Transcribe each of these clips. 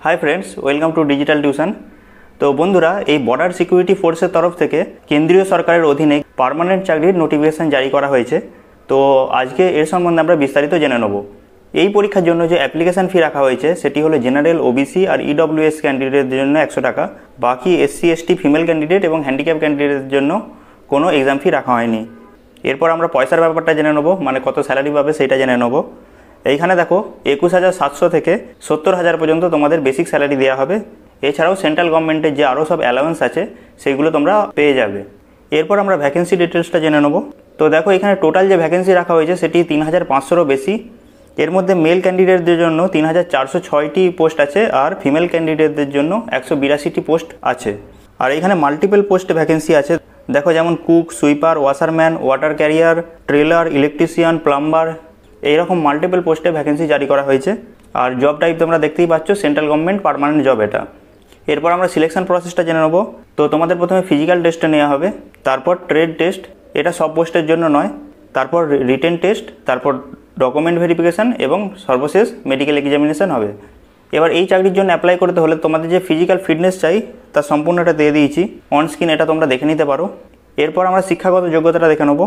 High friends welcome to digital tuition. तो बंधुरा ये बॉर्डर सिक्यूरिटी फोर्सर तरफ থেকে केंद्रीय सरकारेर अधीने पार्मानेंट चाकरिर नोटिफिकेशन जारी करा হয়েছে। तो आज के एर सम्बन्धे আমরা বিস্তারিত জেনে নেব। এই পরীক্ষার জন্য যে অ্যাপ্লিকেশন ফি রাখা হয়েছে সেটি হলো জেনারেল, ওবিসি আর ইডব্লিউএস ক্যান্ডিডেটদের জন্য 100 টাকা। বাকি এসসি, এসটি, ফিমেল ক্যান্ডিডেট এবং হ্যান্ডিক্যাপ ক্যান্ডিডেটের জন্য কোনো এক্সাম ফি রাখা হয়নি। এরপর আমরা পয়সার ব্যাপারটা জেনে নেব, মানে কত স্যালারি পাবে সেটা জেনে নেব। এইখানে দেখো 21,700 থেকে 70,000 পর্যন্ত তোমাদের বেসিক স্যালারি দেওয়া হবে। এছাড়াও সেন্ট্রাল গভর্নমেন্টের যে আরও সব অ্যালাউন্স আছে সেগুলো তোমরা পেয়ে যাবে। এরপর আমরা ভ্যাকেন্সি ডিটেলসটা জেনে নেব। তো দেখো এখানে টোটাল যে ভ্যাকেন্সি রাখা হয়েছে সেটি 3,500রও বেশি। এর মধ্যে মেল ক্যান্ডিডেটদের জন্য 3,406টি পোস্ট আছে আর ফিমেল ক্যান্ডিডেটদের জন্য 182টি পোস্ট আছে। আর এখানে মাল্টিপল পোস্টে ভ্যাকেন্সি আছে, দেখো যেমন cook, sweeper, washerman, water career, trailer, electrician, plumber, এইরকম মাল্টিপল পোস্টে ভ্যাকেন্সি জারি করা হয়েছে। আর জব টাইপ তোমরা দেখতেই পাচ্ছ, সেন্ট্রাল গভর্নমেন্ট পার্মানেন্ট জব এটা। এরপর আমরা সিলেকশন প্রসেসটা জেনে নেব। তো তোমাদের প্রথমে ফিজিক্যাল টেস্টে নেওয়া হবে, তারপর ট্রেড টেস্ট, এটা সব পোস্টের জন্য নয়, তারপর রিটেন টেস্ট, তারপর ডকুমেন্ট ভেরিফিকেশান এবং সর্বশেষ মেডিকেল এক্সামিনেশান হবে। এবার এই চাকরির জন্য অ্যাপ্লাই করতে হলে তোমাদের যে ফিজিক্যাল ফিটনেস চাই তার সম্পূর্ণটা দিয়ে দিয়েছি অন স্ক্রিন, এটা তোমরা দেখে নিতে পারো। এরপর আমরা শিক্ষাগত যোগ্যতাটা দেখে নেব।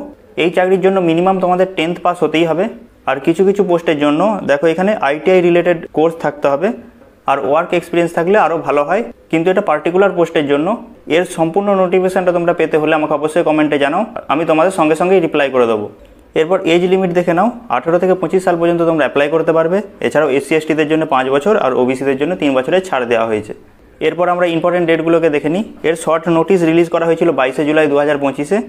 এই চাকরির জন্য মিনিমাম তোমাদের 10th পাস হতেই হবে। আর কিছু কিছু পোস্টের জন্য দেখো এখানে আইটিআই রিলেটেড কোর্স থাকতে হবে, আর ওয়ার্ক এক্সপিরিয়েন্স থাকলে আরও ভালো হয়, কিন্তু এটা পার্টিকুলার পোস্টের জন্য। এর সম্পূর্ণ নোটিফিকেশানটা তোমরা পেতে হলে আমাকে অবশ্যই কমেন্টে জানাও, আমি তোমাদের সঙ্গে সঙ্গেই রিপ্লাই করে দেবো। এরপর এজ লিমিট দেখে নাও, 18 থেকে 25 সাল পর্যন্ত তোমরা অ্যাপ্লাই করতে পারবে। এছাড়াও এসসি এসটিদের জন্য 5 বছর আর ওবিসিদের জন্য 3 বছরের ছাড় দেওয়া হয়েছে। এরপর আমরা ইম্পর্টেন্ট ডেটগুলোকে দেখে নিই। এর শর্ট নোটিশ রিলিজ করা হয়েছিল 22 জুলাই 2025-এ,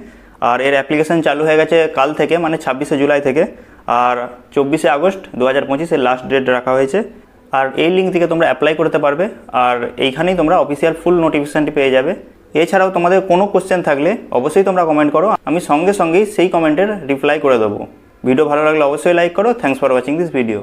আর এর অ্যাপ্লিকেশান চালু হয়ে গেছে কাল থেকে, মানে 26 জুলাই থেকে। আর 24 আগস্ট 2025-এর লাস্ট ডেট রাখা হয়েছে। আর এই লিঙ্ক থেকে তোমরা অ্যাপ্লাই করতে পারবে, আর এইখানেই তোমরা অফিসিয়াল ফুল নোটিফিকেশানটি পেয়ে যাবে। এছাড়াও তোমাদের কোনো কোশ্চেন থাকলে অবশ্যই তোমরা কমেন্ট করো, আমি সঙ্গে সঙ্গেই সেই কমেন্টের রিপ্লাই করে দেবো। ভিডিও ভালো লাগলে অবশ্যই লাইক করো। Thanks for watching this video.